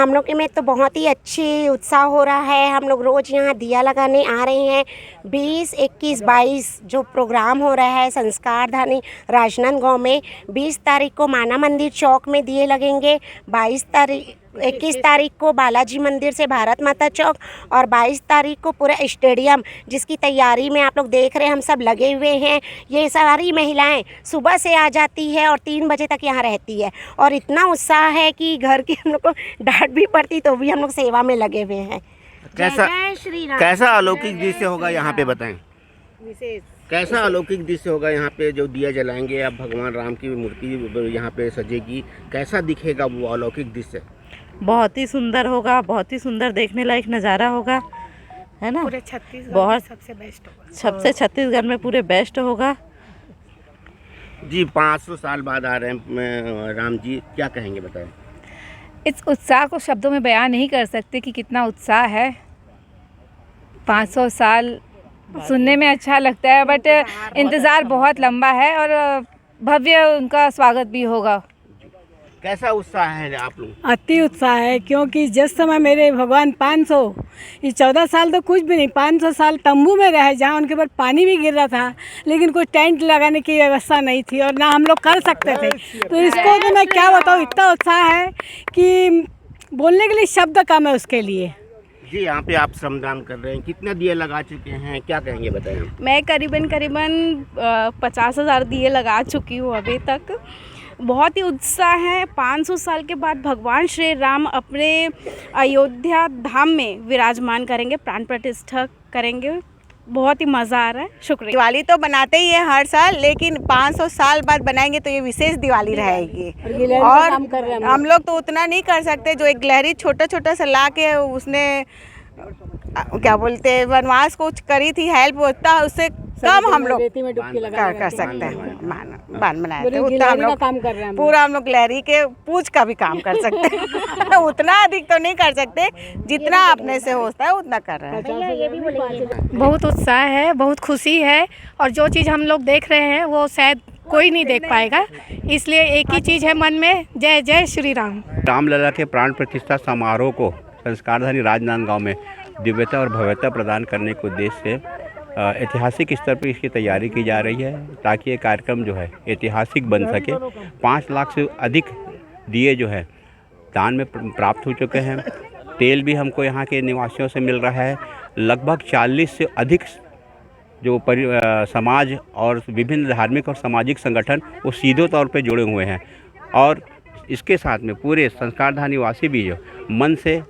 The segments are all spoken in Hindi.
हम लोग के में तो बहुत ही अच्छी उत्साह हो रहा है। हम लोग रोज़ यहाँ दिया लगाने आ रहे हैं। 20, 21, 22 जो प्रोग्राम हो रहा है संस्कारधानी राजनांदगांव में। 20 तारीख को माना मंदिर चौक में दिए लगेंगे, 21 तारीख को बालाजी मंदिर से भारत माता चौक, और 22 तारीख को पूरा स्टेडियम, जिसकी तैयारी में आप लोग देख रहे हैं हम सब लगे हुए हैं। ये सारी महिलाएं सुबह से आ जाती है और 3 बजे तक यहाँ रहती है, और इतना उत्साह है कि घर की हम लोग को डांट भी पड़ती तो भी हम लोग सेवा में लगे हुए हैं। कैसा अलौकिक दृश्य होगा यहाँ पे, बताएं विशेष कैसा अलौकिक दृश्य होगा यहाँ पे? जो दिया जलाएंगे, अब भगवान राम की मूर्ति यहाँ पे सजेगी, कैसा दिखेगा वो अलौकिक दृश्य? बहुत ही सुंदर होगा, बहुत ही सुंदर देखने लायक नज़ारा होगा, है ना। पूरे छत्तीसगढ़ बहुत सबसे बेस्ट होगा, सबसे छत्तीसगढ़ में पूरे बेस्ट होगा जी। 500 साल बाद आ रहे हैं राम जी, क्या कहेंगे, बताएं। इस उत्साह को शब्दों में बयान नहीं कर सकते कि कितना उत्साह है। 500 साल सुनने में अच्छा लगता है, बट इंतज़ार बहुत लंबा है और भव्य उनका स्वागत भी होगा। कैसा उत्साह है आप लोग? अति उत्साह है, क्योंकि जिस समय मेरे भगवान 500, ये 14 साल तो कुछ भी नहीं, 500 साल तंबू में रहे, जहाँ उनके ऊपर पानी भी गिर रहा था, लेकिन कोई टेंट लगाने की व्यवस्था नहीं थी और ना हम लोग कर सकते थे। तो इसको तो मैं क्या बताऊँ, इतना उत्साह है कि बोलने के लिए शब्द कम है उसके लिए। जी, यहाँ पे आप श्रमदान कर रहे हैं, कितने दिए लगा चुके हैं, क्या कहेंगे, बताएं। मैं करीबन 50,000 दिए लगा चुकी हूँ अभी तक। बहुत ही उत्साह है। 500 साल के बाद भगवान श्री राम अपने अयोध्या धाम में विराजमान करेंगे, प्राण प्रतिष्ठा करेंगे। बहुत ही मज़ा आ रहा है। शुक्रिया। दिवाली तो बनाते ही है हर साल, लेकिन 500 साल बाद बनाएंगे तो ये विशेष दिवाली रहेगी। और हम लोग तो उतना नहीं कर सकते, जो एक गिलहरी छोटा छोटा सा ला के उसने क्या बोलते हैं वनवास को करी थी हेल्प, होता है उससे कम हम लोग कर सकते हैं। बान बनाए थे उतना हम लोग काम कर रहे हैं, पूरा हम लोग गिलहरी के पूछ का भी काम कर सकते हैं। उतना अधिक तो नहीं कर सकते, जितना अपने से होता है उतना कर रहे हैं। बहुत उत्साह है, बहुत खुशी है, और जो चीज़ हम लोग देख रहे हैं वो शायद कोई नहीं देख पाएगा, इसलिए एक ही चीज़ है मन में, जय जय श्री राम। रामलला के प्राण प्रतिष्ठा समारोह को संस्कारधानी राजनांदगांव में दिव्यता और भव्यता प्रदान करने के उद्देश्य से ऐतिहासिक स्तर पर इसकी तैयारी की जा रही है, ताकि ये कार्यक्रम जो है ऐतिहासिक बन सके। 5 लाख से अधिक दिए जो है दान में प्राप्त हो चुके हैं। तेल भी हमको यहाँ के निवासियों से मिल रहा है। लगभग 40 से अधिक जो समाज और विभिन्न धार्मिक और सामाजिक संगठन वो सीधे तौर पे जुड़े हुए हैं, और इसके साथ में पूरे संस्कारधानी वासी भी जो मन से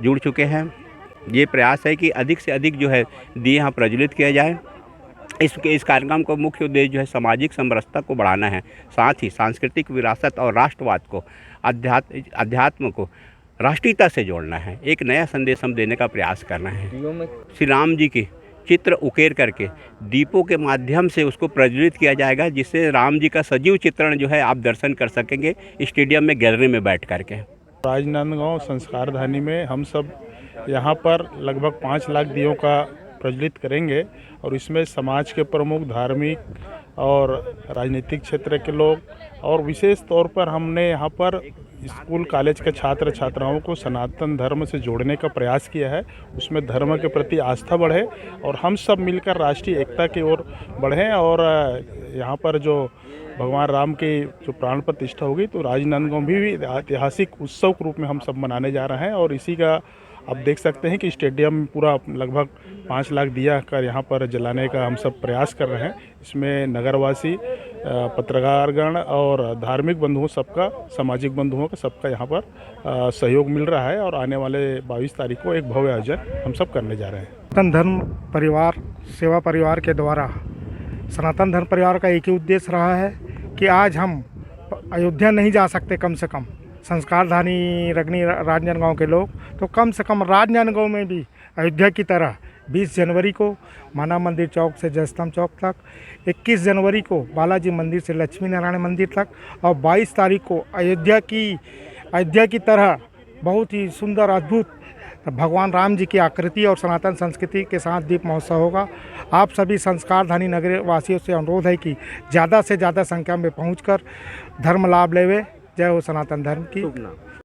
जुड़ चुके हैं। ये प्रयास है कि अधिक से अधिक जो है दिए यहाँ प्रज्वलित किया जाए। इस कार्यक्रम का मुख्य उद्देश्य जो है सामाजिक समरसता को बढ़ाना है, साथ ही सांस्कृतिक विरासत और राष्ट्रवाद को, अध्यात्म को राष्ट्रीयता से जोड़ना है। एक नया संदेश हम देने का प्रयास करना है। श्री राम जी की चित्र उकेर करके दीपों के माध्यम से उसको प्रज्वलित किया जाएगा, जिससे राम जी का सजीव चित्रण जो है आप दर्शन कर सकेंगे स्टेडियम में, गैलरी में बैठ करके। राजनांदगांव संस्कारधानी में हम सब यहाँ पर लगभग 5 लाख दियों का प्रज्वलित करेंगे, और इसमें समाज के प्रमुख, धार्मिक और राजनीतिक क्षेत्र के लोग, और विशेष तौर पर हमने यहाँ पर स्कूल कॉलेज के छात्र छात्राओं को सनातन धर्म से जोड़ने का प्रयास किया है। उसमें धर्म के प्रति आस्था बढ़े और हम सब मिलकर राष्ट्रीय एकता की ओर बढ़ें। और यहाँ पर जो भगवान राम की जो प्राण प्रतिष्ठा होगी, तो राजनांदगांव भी ऐतिहासिक उत्सव के रूप में हम सब मनाने जा रहे हैं। और इसी का आप देख सकते हैं कि स्टेडियम में पूरा लगभग 5 लाख दिया कर यहाँ पर जलाने का हम सब प्रयास कर रहे हैं। इसमें नगरवासी, पत्रकारगण और धार्मिक बंधुओं सबका, सामाजिक बंधुओं का सबका यहाँ पर सहयोग मिल रहा है। और आने वाले 22 तारीख को एक भव्य आयोजन हम सब करने जा रहे हैं। सनातन धर्म परिवार सेवा परिवार के द्वारा सनातन धर्म परिवार का एक ही उद्देश्य रहा है कि आज हम अयोध्या नहीं जा सकते, कम से कम संस्कारधानी रगनी राजनांदगांव के लोग, तो कम से कम राजनांदगांव में भी अयोध्या की तरह 20 जनवरी को माना मंदिर चौक से जयस्तंभ चौक तक, 21 जनवरी को बालाजी मंदिर से लक्ष्मी नारायण मंदिर तक, और 22 तारीख को अयोध्या की तरह बहुत ही सुंदर अद्भुत भगवान राम जी की आकृति और सनातन संस्कृति के साथ दीप महोत्सव होगा। आप सभी संस्कारधानी नगर वासियों से अनुरोध है कि ज़्यादा से ज़्यादा संख्या में पहुंचकर धर्म लाभ लेवे। जय हो सनातन धर्म की।